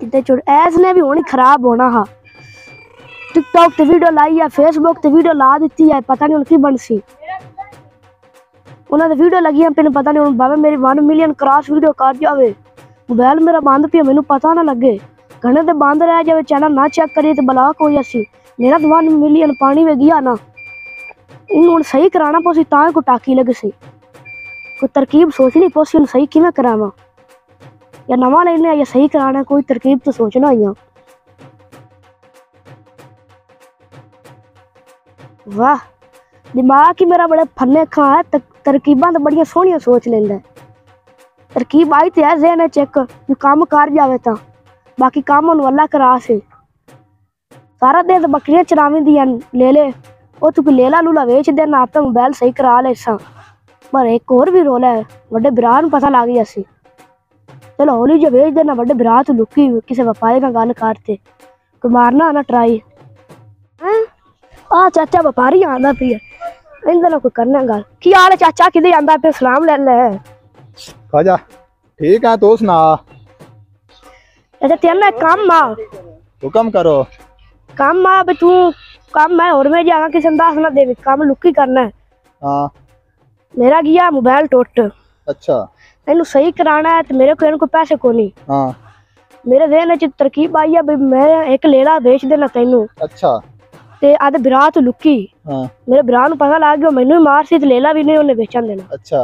ऐस ने भी होनी खराब होना हा। टिकटॉक ते वीडियो लाई है, फेसबुक ते वीडियो ला दी है, पता नहीं उनकी बनसी उन्होंने वीडियो लगी है पता नहीं भावे मेरी 1 मिलियन क्रॉस वीडियो कर जावे, मोबाइल मेरा बंद पिया मैनू पता ना लगे, घने तो बंद रह जाए, चैनल ना चेक करिए तो ब्लॉक हो जासी, मेरा तो 1 मिलियन पानी में गया ना। इन सही कराना पोसी तां को टाकी लग सी, कोई तरकीब सोचनी पोसी सही किवें करावां, या नवा लेने या सही कराना, कोई तरकीब तो सोचना ही। वाह दिमाग ही मेरा बड़े फन्ने खा है, तरकीबां तो बड़ियां सोहनियां सोच लेंदा है। तरकीब आई तो है ज़हन चेक जो काम कर जावे तां, बाकी काम उन्होंने अल्लाह करा से। सारा दिन तो बकरियां चरावी दियां ले ले, वो तू लेला लूला वेच देना, आप मोबाइल सही करा ले सा। पर एक और भी रोला है, बड़े बिरा नूं पता लग गया सी, चलो हौली जो वेच देना, बड़े बिरा तो लुकी किसी व्यापारी नाल गल करते कोई मारना ना ट्राई। आ चाचा व्यापारी आंदा पिया, इंदे नाल कोई करना गल। की हाल है चाचा, किदे आंदा पे सलाम ले ले। खाजा ठीक है, तू सुना। अच्छा तेरे ना काम आ, हुक्म करो। काम आ बे, तू काम मैं और में जागा किसी अंदाज ना दे, काम लुकी करना है। हाँ मेरा गया मोबाइल टुट, अच्छा इन्हू सही कराना है तो मेरे को इनको पैसे को नहीं। हाँ मेरे ज़हन च तरकीब आई है भाई मैं एक लेला बेच देना तैनू, अच्छा ते आदे बिरा तो लुकी, हाँ मेरे बिरा नूं पता लग गया मैनू ही मार सी ते लेला भी नहीं उन्हें बेचन देना। अच्छा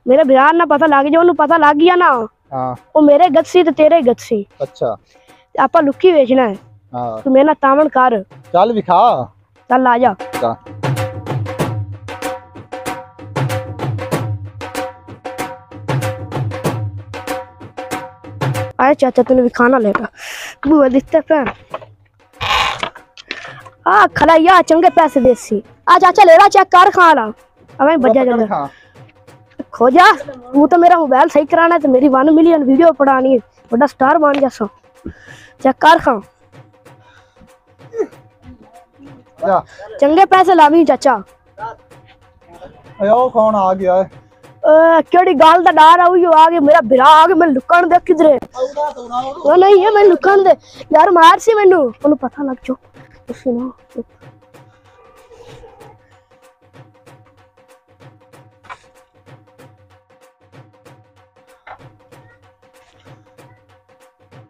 मेरे बिरा ना पता लग गया, उन्हें पता लग गया ना, हाँ वो मेरे गत सी ते तेरे गत सी, अच्छा आपा लुकी बेचना है। हाँ तू मेरे ना तावन कर, चल विखा। चल आ जा। आए चाचा तूने भी खाना लेगा, बुआ दिखते पे आ खला या चंगे पैसे देसी। आ चाचा ले रहा चेक कर खाना, अबे बजा जल्दी खो जा। तू तो मेरा मोबाइल सही कराना है तो मेरी 1 मिलियन वीडियो पड़ानी है, बड़ा स्टार बन जैसा, चेक कर खा। चंगे पैसे लावी चाचा। आयो कौन आ गया है? केड़ी गाल दा डर आ गया, मेरा बिरा आ गया, मैं लुकण दे किधरे। वो नहीं है मैं लुकण दे यार, मार सी मैनू, ओनू पता लग जो सुनो।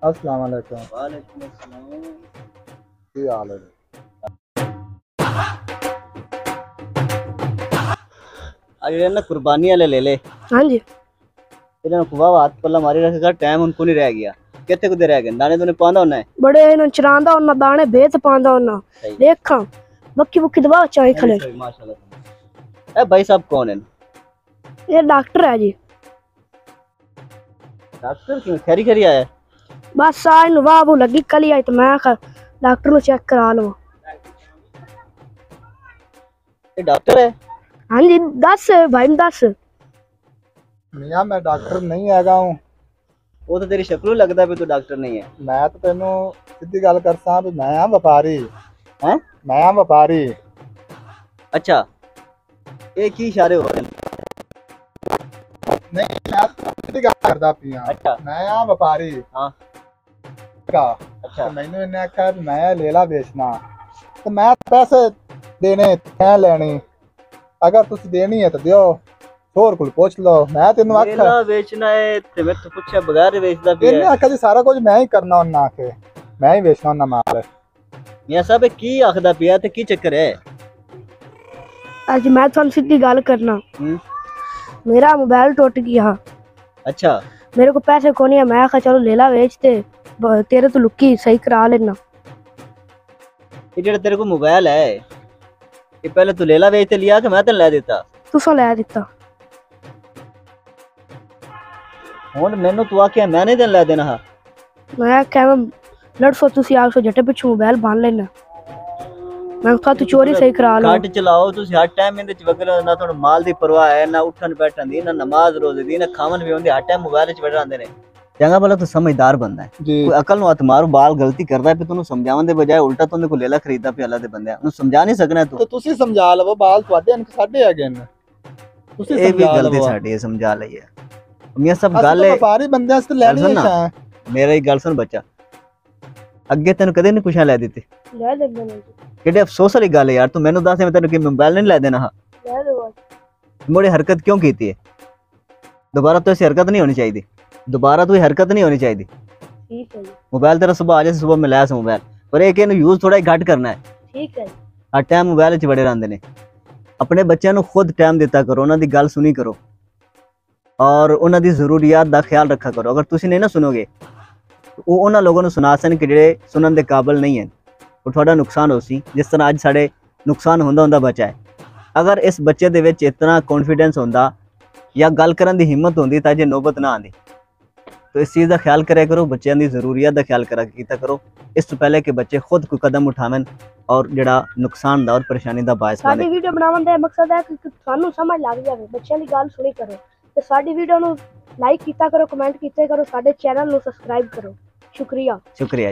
अस्सलाम वालेकुम। वालेकुम अस्सलाम। की हाल है? अरे ना कुर्बानी वाले ले ले। हाँ जी इन्होंने कुवा हाथ पल्ला मारी रखेगा, टाइम उनको नहीं रह गया, कितने कुदे रह गए, दाने तूने पांदा होना है, बड़े इन्होंने चरांदा होना, दाने बेत पांदा होना, देखा बक्की बुक्की दबा चाहे खले। माशाल्लाह। ए भाई साहब कौन है? ये डॉक्टर है जी। डॉक्टर क्यों खैरी खैरी आया? बस आज वाह वो लगी कल ही आई तो मैं डॉक्टर को चेक करा लो। ये डॉक्टर है? हाँ जी दस भाई दस। मियां मैं डॉक्टर नहीं हैगा हूं। वो तो तेरी शक्ल लगदा भी तू डॉक्टर नहीं है। मैं तो तेनू सीधी गल करसा भी मैं हां व्यापारी। हैं? मैं हां व्यापारी। अच्छा एक ही इशारे हो रहे हैं। नहीं मैं सीधी गल करदा पिया। अच्छा मैं हां व्यापारी। हां अच्छा मैनू इन्हें आख्या मैं लेला बेचना तो मैं पैसे देने मैं लेनी, अगर तुसी देनी है तो दियो, होर कोई पूछ लो। मैं तेनू आख्या लेला बेचना है ते मैं तो पूछया बगैर बेचदा पिया। इन्हें आख्या जी सारा कुछ मैं ही करना उन्ना आखे, मैं ही बेचना उन्ना माल। मियां साहब की आखदा पिया ते की चक्कर है? आज मैं तो सीधी गल करना, मेरा मोबाइल टूट गया। अच्छा मेरे को पैसे को नहीं है, मैं आखा चलो लेला बेचते, तेरे तो लुकी सही करा लेना। ये जेड़ा तेरे को मोबाइल है ये पहले तू लेला बेचते लिया कि मैं तेन लै देता? तुसा लै दिता। हुण मैनू तू आख्या मैं नहीं तेन लै देना हा। मैं क्या लड़सो तुसी आखो जटे पिछू मोबाइल बन लेना, मैं कहा तू चोरी सही करा लो। घट चलाओ तुसी हर टाइम इंदे च वगल ना, थोड़ा माल दी परवाह है ना, उठन बैठन दी ना, नमाज रोजे दी ना, खावन भी होंदी, हर टाइम मोबाइल च बैठे रहंदे ने। चंगा भला तू समझदार बंदा है, कोई अकल नु हथ मारो, बाल गलती करदा है पे तूनु समझावन दे बजाय उल्टा तूने को लेला खरीदा पे अल्लाह दे बंदे नु समझा नहीं सकना तू। तो तुसी समझा लवो, बाल तुहाडे अन साडे हैगे ने, तुसी ए भी समझा गलती लवो। साडी है, समझा लईए मियां सब अस गल तो है। व्यापारी बंदे अस तो लेनी है। मेरा ही गल सुन बच्चा, ਅੱਗੇ ਤੈਨੂੰ ਕਦੇ ਨਹੀਂ ਪੁੱਛਿਆ ਲੈ ਦਿੱਤੀ? ਲੈ ਲੈਂਦੇ ਨੇ ਜੀ, ਕਿਹੜੇ ਅਫਸੋਸ ਵਾਲੀ ਗੱਲ ਹੈ ਯਾਰ, ਤੂੰ ਮੈਨੂੰ ਦੱਸ ਮੈਂ ਤੈਨੂੰ ਕਿ ਮੋਬਾਈਲ ਨਹੀਂ ਲੈ ਦੇਣਾ? ਹਾਂ ਲੈ ਦੋ ਮੁੜੇ ਹਰਕਤ ਕਿਉਂ ਕੀਤੀ ਹੈ? दोबारा तो ऐसी हरकत नहीं होनी चाहिए, दोबारा तो ये हरकत नहीं होनी चाहिए। ठीक है जी, मोबाइल तेरा सुबह आ जाए, सुबह में लाया मोबाइल, पर एक यूज थोड़ा घट करना है। ठीक है जी, हर टाइम मोबाइल च बड़े रहंदे ने। अपने बच्चों को खुद टाइम दिता करो, उन्होंने गल सुनी करो और उन्होंने जरूरियात का ख्याल रखा करो। अगर तुम नहीं ना सुनोगे तो वो उन्होंने लोगों को सुना सन कि जेडे सुनने के काबिल नहीं है, और थोड़ा नुकसान हो सी, जिस तरह अज साढ़े नुकसान होंदा होंदा बचा है। अगर इस बच्चे दे विच इतना कॉन्फिडेंस होंदा या गल करन दी हिम्मत होंदी तां जे नौबत ना आंदी। तो इस चीज़ का ख्याल करे करो, बच्चों की जरूरियात का ख्याल किया करो, इस तो पहले कि बच्चे खुद कोई कदम उठावन और जड़ा नुकसान दा और परेशानी दा बायस बने। साडी वीडियो बनावन दा मकसद है कि थानू समझ लग जावे, बच्चों की गल सुनी करो ते साडी वीडियो नू लाइक कीता करो, कमेंट कीते करो, साडे चैनल नू सब्सक्राइब करो। शुक्रिया। शुक्रिया।